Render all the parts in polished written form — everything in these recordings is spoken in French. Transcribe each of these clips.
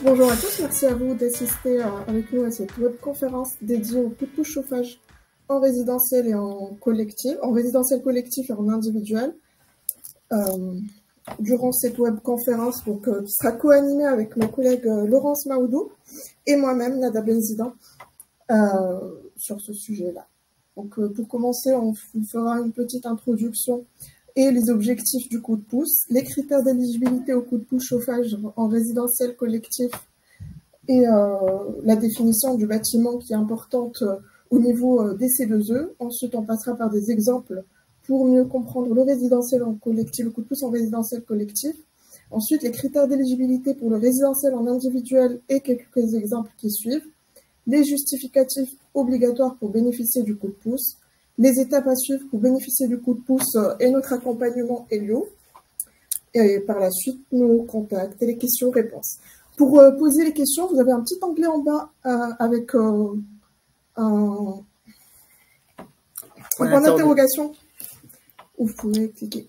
Bonjour à tous, merci à vous d'assister avec nous à cette webconférence dédiée au coup de pouce chauffage en résidentiel et en collectif, en résidentiel collectif et en individuel. Durant cette webconférence, qui sera co-animée avec ma collègue Laurence Maoudou et moi-même, Nada Benzidan, sur ce sujet-là. Donc, pour commencer, on fera une petite introduction et les objectifs du coup de pouce, les critères d'éligibilité au coup de pouce chauffage en résidentiel collectif et la définition du bâtiment qui est importante au niveau des C2E. Ensuite, on passera par des exemples pour mieux comprendre le résidentiel en collectif, le coup de pouce en résidentiel collectif. Ensuite, les critères d'éligibilité pour le résidentiel en individuel et quelques exemples qui suivent. Les justificatifs obligatoires pour bénéficier du coup de pouce, les étapes à suivre pour bénéficier du coup de pouce et notre accompagnement Helio. Et par la suite, nos contacts et les questions-réponses. Pour poser les questions, vous avez un petit onglet en bas avec un point d'interrogation où vous pouvez cliquer.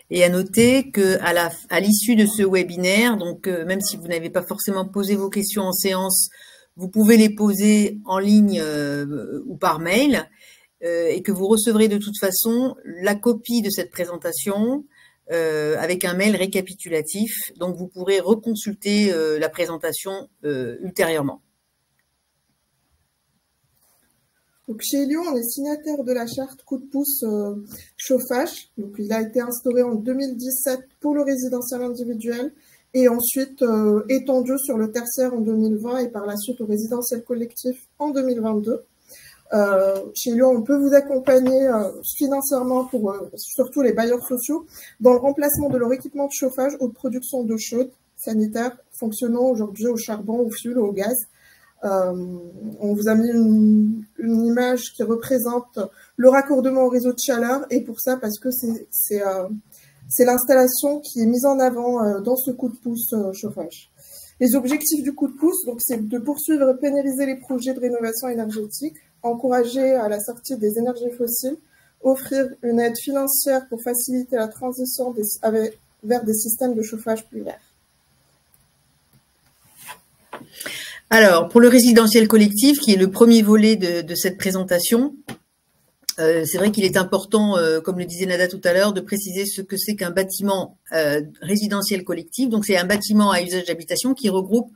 Et à noter qu'à l'issue de ce webinaire, donc même si vous n'avez pas forcément posé vos questions en séance, vous pouvez les poser en ligne ou par mail et que vous recevrez de toute façon la copie de cette présentation avec un mail récapitulatif. Donc vous pourrez reconsulter la présentation ultérieurement. Donc chez Helio, on est signataire de la charte coup de pouce chauffage. Donc il a été instauré en 2017 pour le résidentiel individuel et ensuite étendu sur le tertiaire en 2020 et par la suite au résidentiel collectif en 2022. Chez Helio, on peut vous accompagner financièrement pour surtout les bailleurs sociaux dans le remplacement de leur équipement de chauffage ou de production d'eau chaude sanitaire fonctionnant aujourd'hui au charbon, au fioul ou au gaz. On vous a mis une image qui représente le raccordement au réseau de chaleur et pour ça parce que c'est l'installation qui est mise en avant dans ce coup de pouce chauffage. Les objectifs du coup de pouce, donc, c'est de poursuivre et pérenniser les projets de rénovation énergétique, encourager à la sortie des énergies fossiles, offrir une aide financière pour faciliter la transition vers des systèmes de chauffage plus verts. Alors, pour le résidentiel collectif, qui est le premier volet de cette présentation, c'est vrai qu'il est important, comme le disait Nada tout à l'heure, de préciser ce que c'est qu'un bâtiment résidentiel collectif. Donc, c'est un bâtiment à usage d'habitation qui regroupe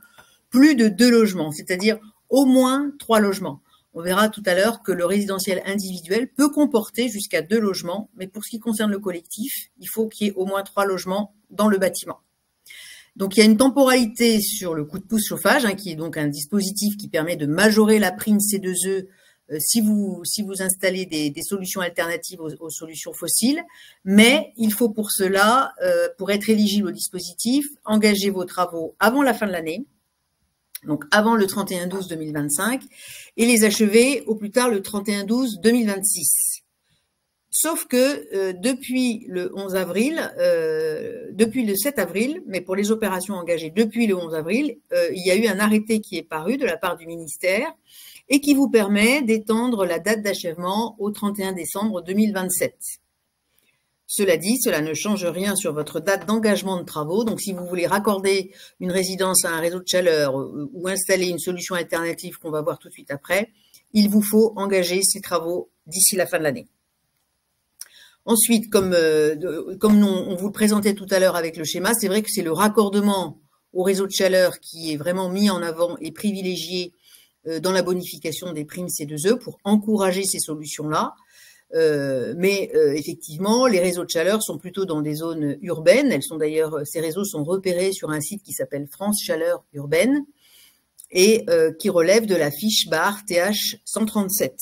plus de 2 logements, c'est-à-dire au moins 3 logements. On verra tout à l'heure que le résidentiel individuel peut comporter jusqu'à 2 logements, mais pour ce qui concerne le collectif, il faut qu'il y ait au moins 3 logements dans le bâtiment. Donc, il y a une temporalité sur le coup de pouce chauffage, qui est donc un dispositif qui permet de majorer la prime C2E si vous installez des solutions alternatives aux solutions fossiles. Mais il faut pour cela, pour être éligible au dispositif, engager vos travaux avant la fin de l'année, donc avant le 31/12/2025, et les achever au plus tard le 31/12/2026. Sauf que depuis le 11 avril, depuis le 7 avril, mais pour les opérations engagées depuis le 11 avril, il y a eu un arrêté qui est paru de la part du ministère et qui vous permet d'étendre la date d'achèvement au 31 décembre 2027. Cela dit, cela ne change rien sur votre date d'engagement de travaux. Donc, si vous voulez raccorder une résidence à un réseau de chaleur ou installer une solution alternative qu'on va voir tout de suite après, il vous faut engager ces travaux d'ici la fin de l'année. Ensuite, comme on vous le présentait tout à l'heure avec le schéma, c'est vrai que c'est le raccordement au réseau de chaleur qui est vraiment mis en avant et privilégié dans la bonification des primes C2E pour encourager ces solutions-là. Mais effectivement, les réseaux de chaleur sont plutôt dans des zones urbaines. Ces réseaux sont repérés sur un site qui s'appelle France Chaleur Urbaine et qui relève de la fiche barre TH 137.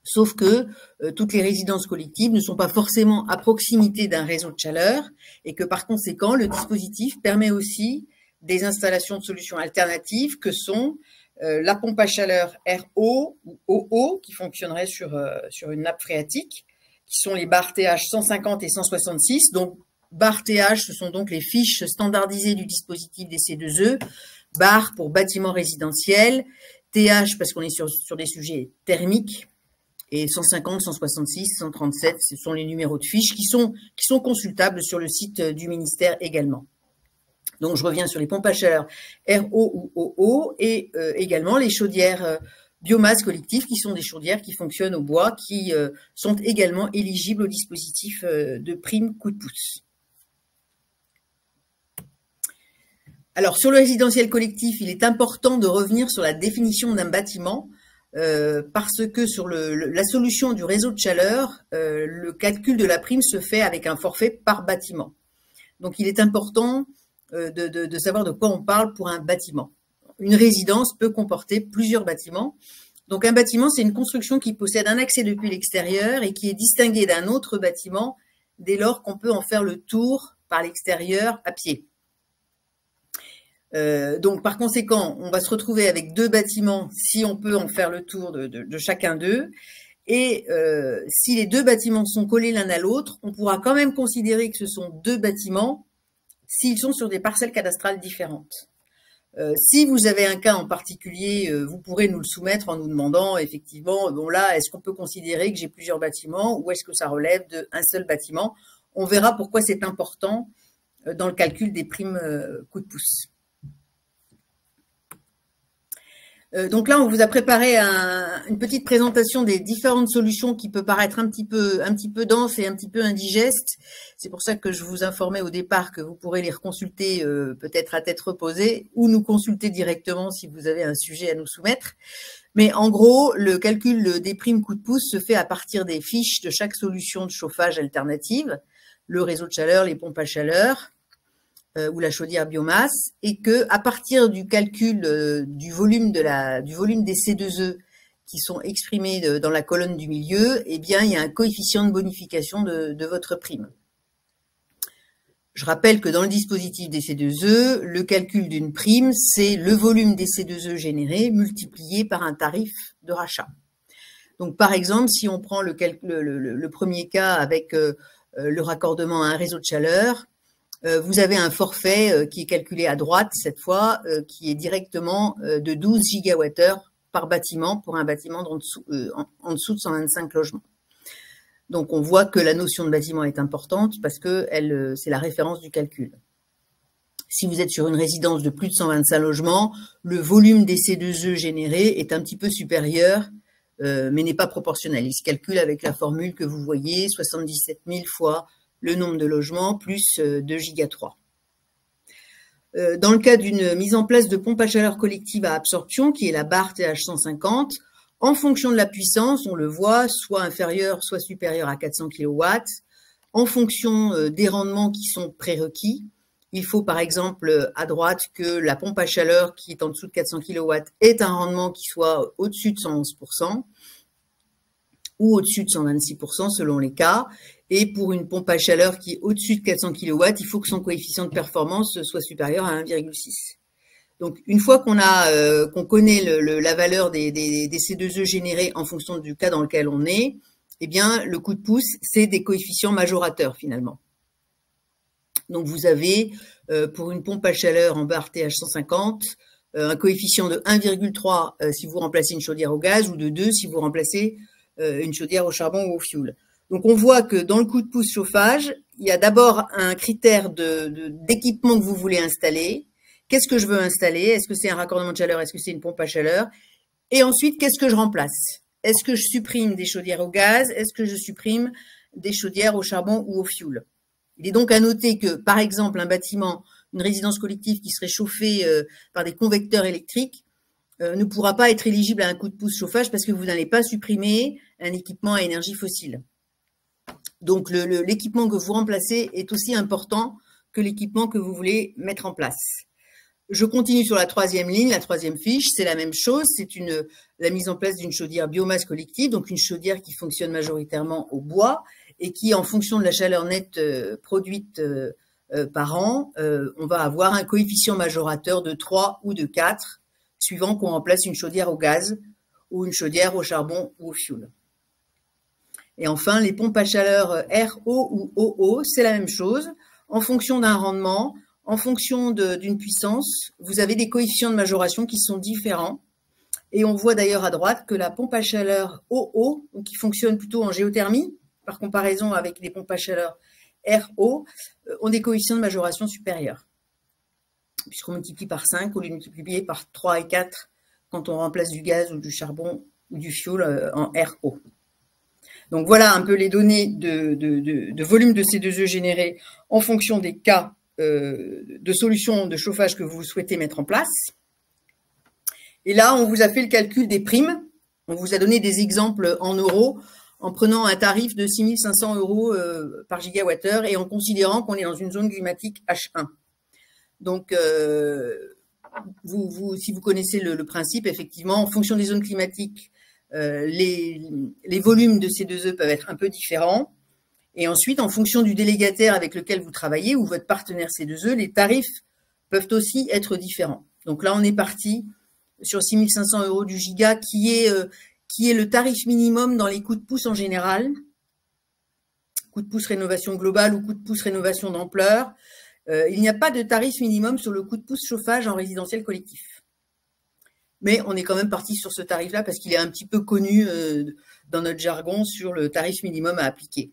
Sauf que toutes les résidences collectives ne sont pas forcément à proximité d'un réseau de chaleur et que par conséquent, le dispositif permet aussi des installations de solutions alternatives que sont la pompe à chaleur RO ou OO qui fonctionnerait sur une nappe phréatique, qui sont les barres TH 150 et 166. Donc, barres TH, ce sont donc les fiches standardisées du dispositif des C2E, barres pour bâtiments résidentiels, TH parce qu'on est sur des sujets thermiques, et 150, 166, 137, ce sont les numéros de fiches qui sont consultables sur le site du ministère également. Donc, je reviens sur les pompes à chaleur RO ou OO et également les chaudières biomasse collectives qui sont des chaudières qui fonctionnent au bois, qui sont également éligibles au dispositif de prime coup de pouce. Alors, sur le résidentiel collectif, il est important de revenir sur la définition d'un bâtiment parce que sur la solution du réseau de chaleur, le calcul de la prime se fait avec un forfait par bâtiment. Donc, il est important de savoir de quoi on parle pour un bâtiment. Une résidence peut comporter plusieurs bâtiments. Donc, un bâtiment, c'est une construction qui possède un accès depuis l'extérieur et qui est distingué d'un autre bâtiment dès lors qu'on peut en faire le tour par l'extérieur à pied. Donc, par conséquent, on va se retrouver avec deux bâtiments si on peut en faire le tour de chacun d'eux. Et si les deux bâtiments sont collés l'un à l'autre, on pourra quand même considérer que ce sont deux bâtiments s'ils sont sur des parcelles cadastrales différentes. Si vous avez un cas en particulier, vous pourrez nous le soumettre en nous demandant effectivement, bon là, est-ce qu'on peut considérer que j'ai plusieurs bâtiments ou est-ce que ça relève d'un seul bâtiment? On verra pourquoi c'est important dans le calcul des primes coup de pouce. Donc là, on vous a préparé une petite présentation des différentes solutions qui peut paraître un petit peu dense et un petit peu indigeste. C'est pour ça que je vous informais au départ que vous pourrez les reconsulter peut-être à tête reposée ou nous consulter directement si vous avez un sujet à nous soumettre. Mais en gros, le calcul des primes coup de pouce se fait à partir des fiches de chaque solution de chauffage alternative, le réseau de chaleur, les pompes à chaleur, ou la chaudière biomasse, et que à partir du calcul du volume des C2E qui sont exprimés dans la colonne du milieu, eh bien il y a un coefficient de bonification de votre prime. Je rappelle que dans le dispositif des C2E, le calcul d'une prime, c'est le volume des C2E générés multiplié par un tarif de rachat. Donc par exemple, si on prend le premier cas avec le raccordement à un réseau de chaleur, vous avez un forfait qui est calculé à droite cette fois, qui est directement de 12 gigawattheures par bâtiment pour un bâtiment en dessous de 125 logements. Donc on voit que la notion de bâtiment est importante parce que c'est la référence du calcul. Si vous êtes sur une résidence de plus de 125 logements, le volume des C2E générés est un petit peu supérieur, mais n'est pas proportionnel. Il se calcule avec la formule que vous voyez, 77 000 fois le nombre de logements plus 2 giga 3. Dans le cas d'une mise en place de pompe à chaleur collective à absorption, qui est la barre TH150, en fonction de la puissance, on le voit, soit inférieur, soit supérieur à 400 kW, en fonction des rendements qui sont prérequis. Il faut par exemple à droite que la pompe à chaleur qui est en dessous de 400 kW ait un rendement qui soit au-dessus de 111%, ou au-dessus de 126% selon les cas. Et pour une pompe à chaleur qui est au-dessus de 400 kW, il faut que son coefficient de performance soit supérieur à 1,6. Donc, une fois qu'on connaît la valeur des C2E générés en fonction du cas dans lequel on est, eh bien, le coup de pouce, c'est des coefficients majorateurs finalement. Donc, vous avez pour une pompe à chaleur en barre TH150, un coefficient de 1,3 si vous remplacez une chaudière au gaz ou de 2 si vous remplacez une chaudière au charbon ou au fioul. Donc, on voit que dans le coup de pouce chauffage, il y a d'abord un critère d'équipement que vous voulez installer. Qu'est-ce que je veux installer? Est-ce que c'est un raccordement de chaleur? Est-ce que c'est une pompe à chaleur? Et ensuite, qu'est-ce que je remplace? Est-ce que je supprime des chaudières au gaz? Est-ce que je supprime des chaudières au charbon ou au fioul? Il est donc à noter que, par exemple, un bâtiment, une résidence collective qui serait chauffée par des convecteurs électriques ne pourra pas être éligible à un coup de pouce chauffage parce que vous n'allez pas supprimer un équipement à énergie fossile. Donc, l'équipement que vous remplacez est aussi important que l'équipement que vous voulez mettre en place. Je continue sur la troisième ligne, la troisième fiche, c'est la même chose, c'est la mise en place d'une chaudière biomasse collective, donc une chaudière qui fonctionne majoritairement au bois et qui, en fonction de la chaleur nette produite par an, on va avoir un coefficient majorateur de 3 ou de 4, suivant qu'on remplace une chaudière au gaz ou une chaudière au charbon ou au fioul. Et enfin, les pompes à chaleur RO ou OO, c'est la même chose. En fonction d'un rendement, en fonction d'une puissance, vous avez des coefficients de majoration qui sont différents. Et on voit d'ailleurs à droite que la pompe à chaleur OO, qui fonctionne plutôt en géothermie, par comparaison avec les pompes à chaleur RO, ont des coefficients de majoration supérieurs. puisqu'on multiplie par 5 au lieu de multiplier par 3 et 4 quand on remplace du gaz ou du charbon ou du fioul en RO. Donc voilà un peu les données de volume de C2E générés en fonction des cas de solutions de chauffage que vous souhaitez mettre en place. Et là, on vous a fait le calcul des primes. On vous a donné des exemples en euros en prenant un tarif de 6 500 € par gigawattheure et en considérant qu'on est dans une zone climatique H1. Donc, si vous connaissez le principe, effectivement, en fonction des zones climatiques, les volumes de C2E peuvent être un peu différents. Et ensuite, en fonction du délégataire avec lequel vous travaillez ou votre partenaire C2E, les tarifs peuvent aussi être différents. Donc là, on est parti sur 6 500 € du giga, qui est le tarif minimum dans les coups de pouce en général. Coup de pouce rénovation globale ou coup de pouce rénovation d'ampleur. Il n'y a pas de tarif minimum sur le coup de pouce chauffage en résidentiel collectif. Mais on est quand même parti sur ce tarif-là parce qu'il est un petit peu connu dans notre jargon sur le tarif minimum à appliquer.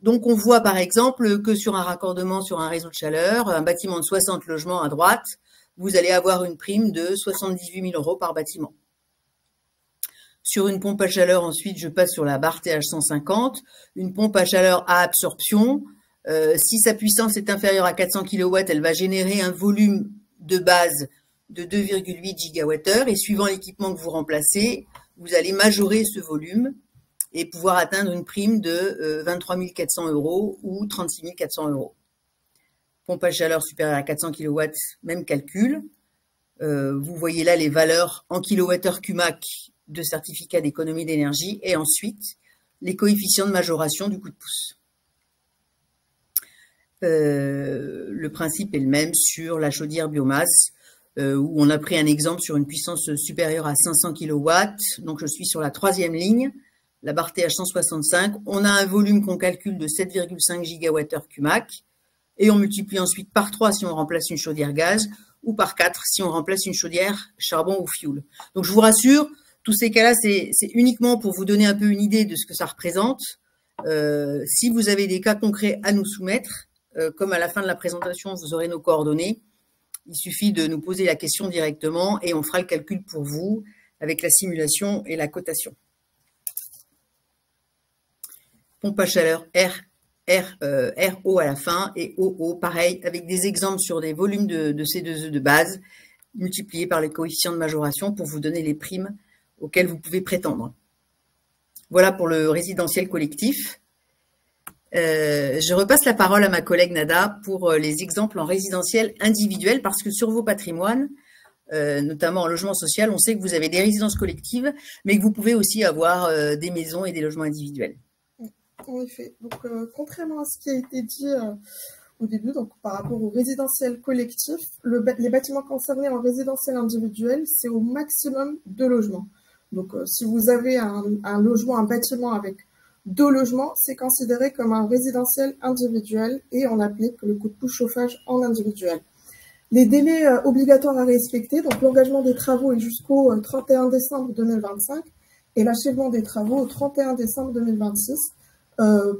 Donc, on voit par exemple que sur un raccordement sur un réseau de chaleur, un bâtiment de 60 logements à droite, vous allez avoir une prime de 78 000 € par bâtiment. Sur une pompe à chaleur, ensuite, je passe sur la barre TH150, une pompe à chaleur à absorption. Si sa puissance est inférieure à 400 kW, elle va générer un volume de base de 2,8 gigawattheures et suivant l'équipement que vous remplacez, vous allez majorer ce volume et pouvoir atteindre une prime de 23 400 € ou 36 400 €. Pompe à chaleur supérieure à 400 kW, même calcul. Vous voyez là les valeurs en kilowattheure CUMAC de certificat d'économie d'énergie et ensuite les coefficients de majoration du coup de pouce. Le principe est le même sur la chaudière biomasse où on a pris un exemple sur une puissance supérieure à 500 kW. Donc je suis sur la 3e ligne, la barre TH165. On a un volume qu'on calcule de 7,5 gigawattheures CUMAC et on multiplie ensuite par 3 si on remplace une chaudière gaz ou par 4 si on remplace une chaudière charbon ou fioul. Donc je vous rassure, tous ces cas-là, c'est uniquement pour vous donner un peu une idée de ce que ça représente. Si vous avez des cas concrets à nous soumettre, comme à la fin de la présentation, vous aurez nos coordonnées, il suffit de nous poser la question directement et on fera le calcul pour vous avec la simulation et la cotation. Pompe à chaleur RO à la fin et OO, pareil, avec des exemples sur des volumes de C2E de base multipliés par les coefficients de majoration pour vous donner les primes auxquelles vous pouvez prétendre. Voilà pour le résidentiel collectif. Je repasse la parole à ma collègue Nada pour les exemples en résidentiel individuel parce que sur vos patrimoines, notamment en logement social, on sait que vous avez des résidences collectives, mais que vous pouvez aussi avoir des maisons et des logements individuels. En effet. Donc, contrairement à ce qui a été dit au début, donc par rapport au résidentiel collectif, les bâtiments concernés en résidentiel individuel, c'est au maximum 2 logements. Donc, si vous avez un logement, un bâtiment avec 2 logements, c'est considéré comme un résidentiel individuel et on applique le coup de pouce chauffage en individuel. Les délais obligatoires à respecter, donc l'engagement des travaux est jusqu'au 31 décembre 2025 et l'achèvement des travaux au 31 décembre 2026.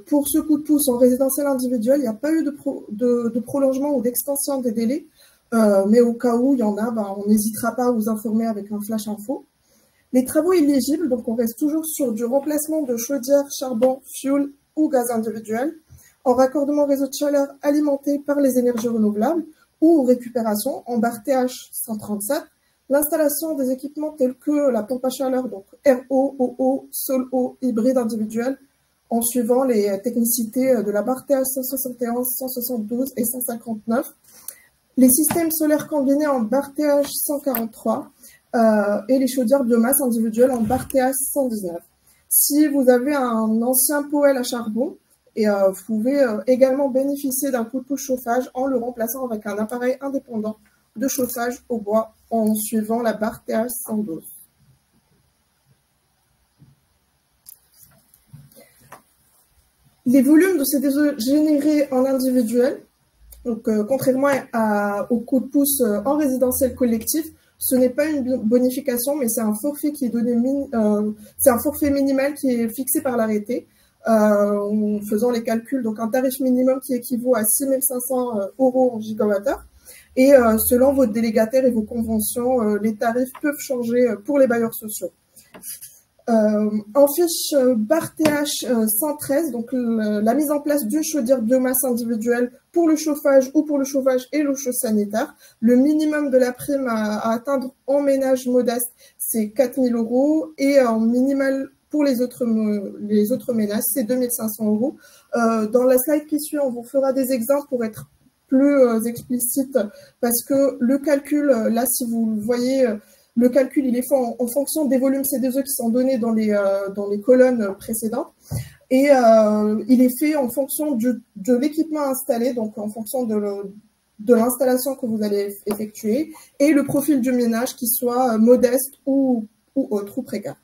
Pour ce coup de pouce en résidentiel individuel, il n'y a pas eu de prolongement ou d'extension des délais, mais au cas où il y en a, on n'hésitera pas à vous informer avec un flash info. Les travaux éligibles, donc on reste toujours sur du remplacement de chaudière, charbon, fioul ou gaz individuel, en raccordement réseau de chaleur alimenté par les énergies renouvelables ou récupération en barre TH137, l'installation des équipements tels que la pompe à chaleur, donc RO, OO, SOL-O, hybride individuel, en suivant les technicités de la barre TH171, 172 et 159, les systèmes solaires combinés en barre TH143, et les chaudières biomasse individuelles en barre TH119. Si vous avez un ancien poêle à charbon, vous pouvez également bénéficier d'un coup de pouce chauffage en le remplaçant avec un appareil indépendant de chauffage au bois en suivant la barre TH112. Les volumes de C2E générés en individuel, donc contrairement au coup de pouce en résidentiel collectif, ce n'est pas une bonification, mais c'est un forfait qui est donné, c'est un forfait minimal qui est fixé par l'arrêté, en faisant les calculs, donc un tarif minimum qui équivaut à 6 500 € en gigawattheure. Et selon votre délégataire et vos conventions, les tarifs peuvent changer pour les bailleurs sociaux. En fiche barre TH 113, donc la mise en place d'une chaudière biomasse individuelle pour le chauffage ou pour le chauffage et l'eau chaude sanitaire. Le minimum de la prime à atteindre en ménage modeste, c'est 4 000 € et en minimal pour les autres ménages, c'est 2 500 €. Dans la slide qui suit, on vous fera des exemples pour être plus explicite parce que le calcul, là, si vous le voyez, le calcul, il est fait en fonction des volumes C2E qui sont donnés dans les colonnes précédentes. Et il est fait en fonction de l'équipement installé, donc en fonction de l'installation que vous allez effectuer, et le profil du ménage qui soit modeste ou autre, ou précaire.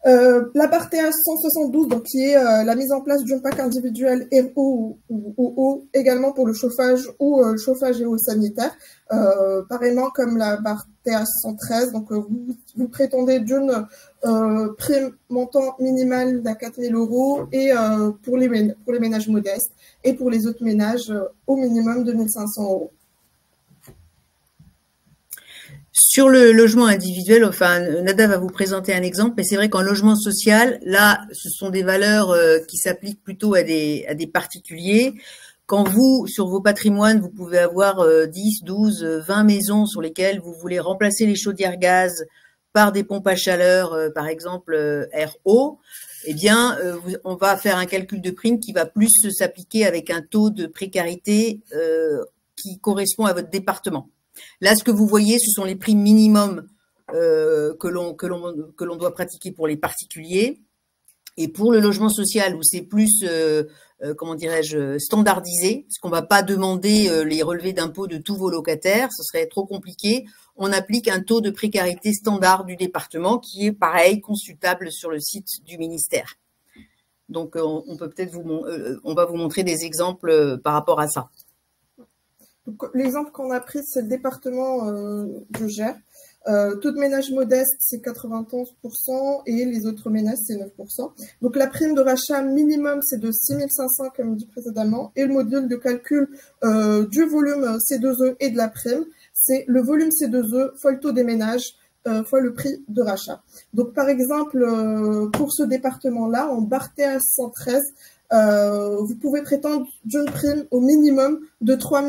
La barre TH 172, donc qui est la mise en place d'une PAC individuelle RO ou OO, également pour le chauffage ou le chauffage et eau sanitaire, pareillement comme la barre TH 113, donc vous prétendez d'une prime montant minimal d'à 4 000 € et pour les ménages modestes et pour les autres ménages au minimum 2 500 €. Sur le logement individuel, enfin, Nada va vous présenter un exemple, mais c'est vrai qu'en logement social, là, ce sont des valeurs qui s'appliquent plutôt à des particuliers. Quand vous, sur vos patrimoines, vous pouvez avoir 10, 12, 20 maisons sur lesquelles vous voulez remplacer les chaudières gaz par des pompes à chaleur, par exemple RO, eh bien, on va faire un calcul de prime qui va plus s'appliquer avec un taux de précarité qui correspond à votre département. Là, ce que vous voyez, ce sont les primes minimums que l'on doit pratiquer pour les particuliers. Et pour le logement social, où c'est plus, comment dirais-je, standardisé, parce qu'on ne va pas demander les relevés d'impôts de tous vos locataires, ce serait trop compliqué. On applique un taux de précarité standard du département qui est pareil, consultable sur le site du ministère. Donc, on peut peut-être on va vous montrer des exemples par rapport à ça. L'exemple qu'on a pris, c'est le département du Gers. Taux de ménage modeste, c'est 91% et les autres ménages, c'est 9%. Donc, la prime de rachat minimum, c'est de 6 500, comme dit précédemment. Et le module de calcul du volume C2E et de la prime, c'est le volume C2E fois le taux des ménages fois le prix de rachat. Donc, par exemple, pour ce département-là, en barre TH 113, vous pouvez prétendre d'une prime au minimum de 3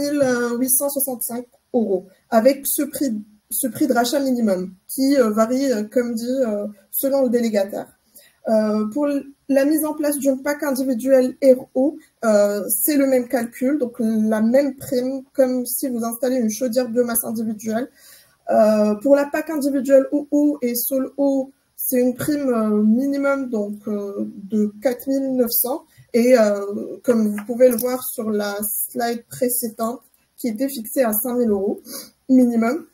865 € avec ce prix de rachat minimum qui varie, comme dit, selon le délégataire. Pour la mise en place d'une PAC individuelle RO, c'est le même calcul, donc la même prime comme si vous installez une chaudière biomasse individuelle. Pour la PAC individuelle OO et SOL-O, c'est une prime minimum donc de 4 900 et comme vous pouvez le voir sur la slide précédente, qui était fixée à 5 000 € minimum.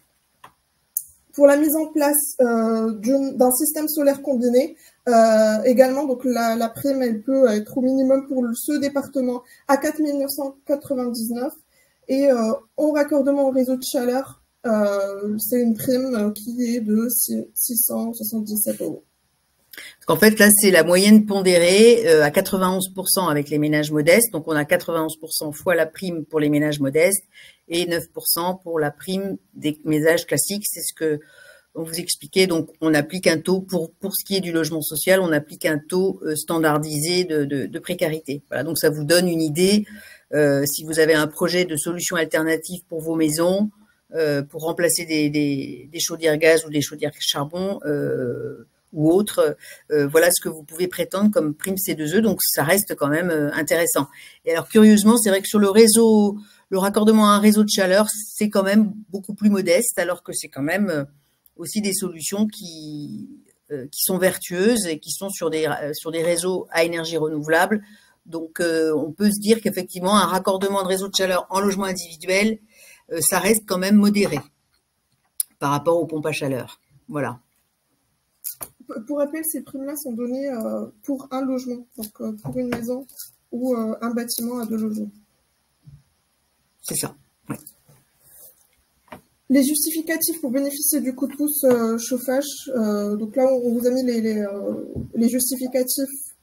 Pour la mise en place d'un système solaire combiné, également, donc la prime, elle peut être au minimum pour ce département à 4 999 et en raccordement au réseau de chaleur, c'est une prime qui est de 677 €. En fait, là, c'est la moyenne pondérée à 91% avec les ménages modestes. Donc, on a 91% fois la prime pour les ménages modestes et 9% pour la prime des ménages classiques. C'est ce que on vous expliquait. Donc, on applique un taux pour ce qui est du logement social, on applique un taux standardisé de précarité. Voilà. Donc, ça vous donne une idée si vous avez un projet de solution alternative pour vos maisons, pour remplacer des chaudières gaz ou des chaudières charbon, ou autre, voilà ce que vous pouvez prétendre comme prime C2E, donc ça reste quand même intéressant. Et alors curieusement, c'est vrai que sur le réseau, le raccordement à un réseau de chaleur, c'est quand même beaucoup plus modeste, alors que c'est quand même aussi des solutions qui sont vertueuses et qui sont sur des réseaux à énergie renouvelable. Donc on peut se dire qu'effectivement un raccordement de réseau de chaleur en logement individuel, ça reste quand même modéré par rapport aux pompes à chaleur. Voilà. Pour rappel, ces primes-là sont données pour un logement, donc pour une maison ou un bâtiment à 2 logements. C'est ça. Ouais. Les justificatifs pour bénéficier du coup de pouce chauffage. Donc là, on vous a mis les justificatifs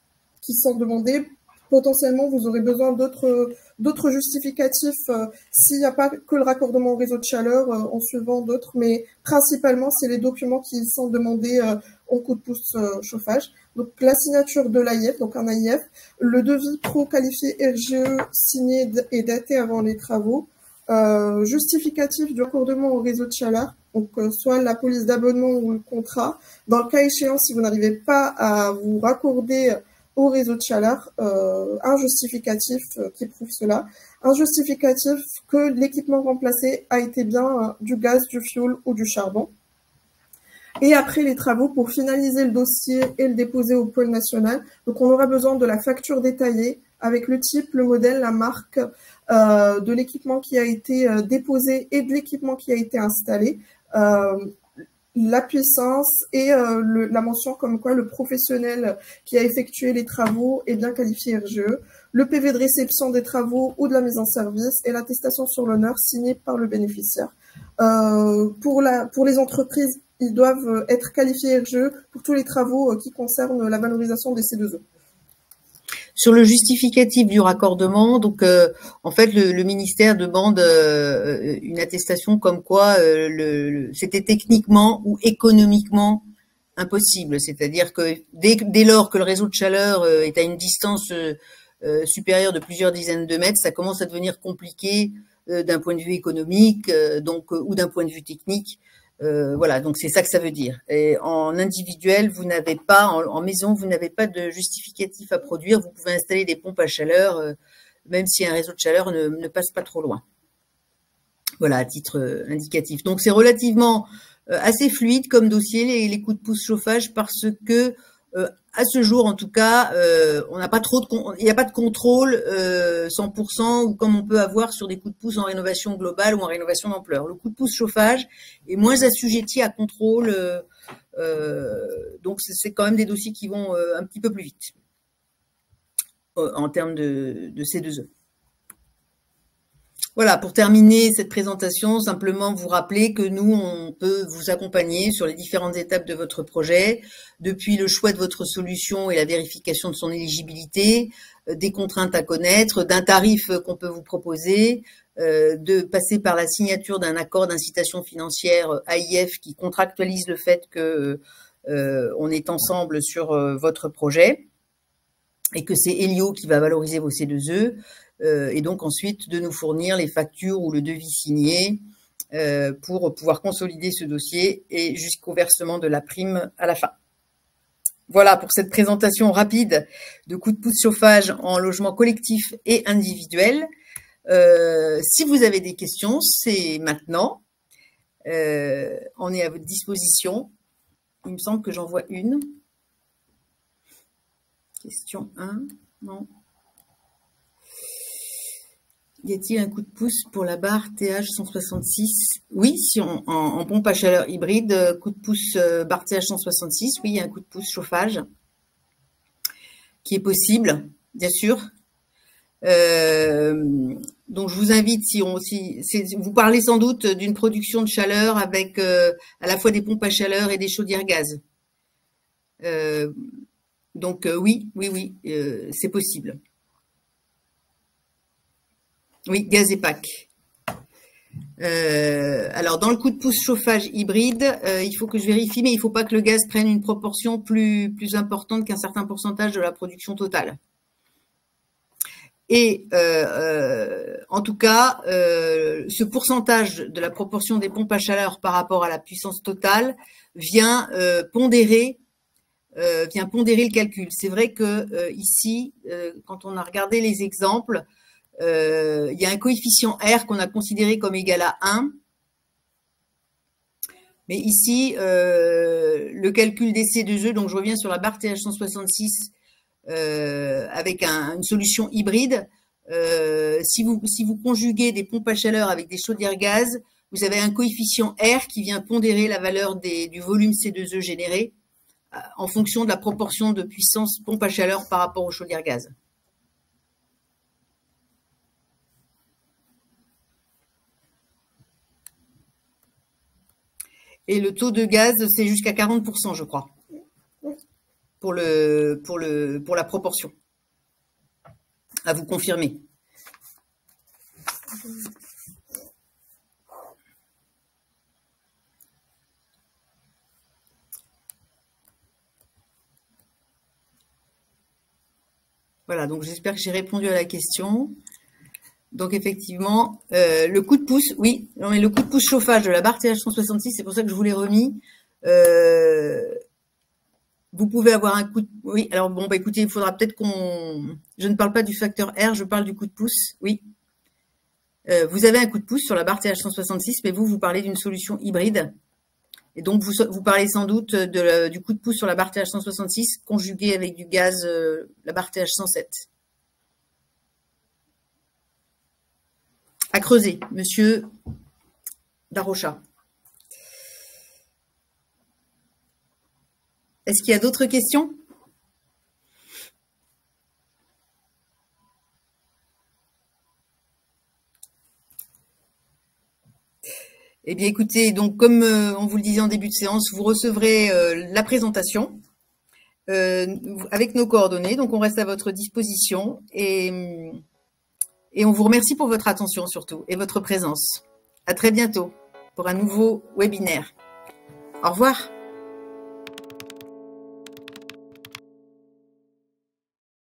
qui sont demandés. Potentiellement, vous aurez besoin d'autres d'autres justificatifs s'il n'y a pas que le raccordement au réseau de chaleur, en suivant d'autres, mais principalement, c'est les documents qui sont demandés au coup de pouce chauffage. Donc, la signature de l'AIF, donc un AIF, le devis pro qualifié RGE signé et daté avant les travaux, justificatif du raccordement au réseau de chaleur, donc soit la police d'abonnement ou le contrat. Dans le cas échéant, si vous n'arrivez pas à vous raccorder au réseau de chaleur, un justificatif qui prouve cela, un justificatif que l'équipement remplacé a été bien du gaz, du fioul ou du charbon. Et après les travaux, pour finaliser le dossier et le déposer au pôle national, donc on aura besoin de la facture détaillée avec le type, le modèle, la marque de l'équipement qui a été déposé et de l'équipement qui a été installé, la puissance et la mention comme quoi le professionnel qui a effectué les travaux est bien qualifié RGE, le PV de réception des travaux ou de la mise en service et l'attestation sur l'honneur signée par le bénéficiaire. Pour les entreprises, ils doivent être qualifiés RGE pour tous les travaux qui concernent la valorisation des C2E. Sur le justificatif du raccordement, donc en fait le ministère demande une attestation comme quoi c'était techniquement ou économiquement impossible. C'est-à-dire que dès lors que le réseau de chaleur est à une distance supérieure de plusieurs dizaines de mètres, ça commence à devenir compliqué d'un point de vue économique, ou d'un point de vue technique. Voilà, donc c'est ça que ça veut dire. Et en individuel, vous n'avez pas, en maison, vous n'avez pas de justificatif à produire. Vous pouvez installer des pompes à chaleur, même si un réseau de chaleur ne passe pas trop loin. Voilà, à titre indicatif. Donc c'est relativement assez fluide comme dossier, les coups de pouce chauffage, parce que à ce jour, en tout cas, on n'a pas il n'y a pas de contrôle 100% ou comme on peut avoir sur des coups de pouce en rénovation globale ou en rénovation d'ampleur. Le coup de pouce chauffage est moins assujetti à contrôle, donc c'est quand même des dossiers qui vont un petit peu plus vite en termes de C2E. Voilà, pour terminer cette présentation, simplement vous rappeler que nous, on peut vous accompagner sur les différentes étapes de votre projet, depuis le choix de votre solution et la vérification de son éligibilité, des contraintes à connaître, d'un tarif qu'on peut vous proposer, de passer par la signature d'un accord d'incitation financière AIF qui contractualise le fait que on est ensemble sur votre projet et que c'est Elio qui va valoriser vos C2E. Et donc ensuite de nous fournir les factures ou le devis signé pour pouvoir consolider ce dossier et jusqu'au versement de la prime à la fin. Voilà pour cette présentation rapide de coups de pouce chauffage en logement collectif et individuel. Si vous avez des questions, c'est maintenant. On est à votre disposition. Il me semble que j'en vois une. Question 1, non. Y a-t-il un coup de pouce pour la barre TH 166? Oui, si en pompe à chaleur hybride, coup de pouce barre TH 166, oui, il y a un coup de pouce chauffage qui est possible, bien sûr. Donc je vous invite, vous parlez sans doute d'une production de chaleur avec à la fois des pompes à chaleur et des chaudières gaz. Donc oui, c'est possible. Oui, gaz et PAC. Alors, dans le coup de pouce chauffage hybride, il faut que je vérifie, mais il ne faut pas que le gaz prenne une proportion plus importante qu'un certain pourcentage de la production totale. Et en tout cas, ce pourcentage de la proportion des pompes à chaleur par rapport à la puissance totale vient pondérer le calcul. C'est vrai que ici, quand on a regardé les exemples, il y a un coefficient R qu'on a considéré comme égal à 1. Mais ici, le calcul des C2E, donc je reviens sur la barre TH166 avec une solution hybride. Si vous conjuguez des pompes à chaleur avec des chaudières gaz, vous avez un coefficient R qui vient pondérer la valeur du volume C2E généré en fonction de la proportion de puissance pompe à chaleur par rapport aux chaudières gaz. Et le taux de gaz, c'est jusqu'à 40%, je crois, pour la proportion. À vous confirmer. Voilà, donc j'espère que j'ai répondu à la question. Donc effectivement, le coup de pouce, oui, non mais le coup de pouce chauffage de la barre TH166, c'est pour ça que je vous l'ai remis. Vous pouvez avoir un coup de... Oui, alors bon, bah écoutez, il faudra peut-être qu'on... Je ne parle pas du facteur R, je parle du coup de pouce, oui. Vous avez un coup de pouce sur la barre TH166, mais vous parlez d'une solution hybride. Et donc, vous parlez sans doute du coup de pouce sur la barre TH166 conjugué avec du gaz, la barre TH107. À creuser, monsieur Darocha. Est-ce qu'il y a d'autres questions? Eh bien, écoutez, donc comme on vous le disait en début de séance, vous recevrez la présentation avec nos coordonnées. Donc, on reste à votre disposition et on vous remercie pour votre attention surtout et votre présence. À très bientôt pour un nouveau webinaire. Au revoir.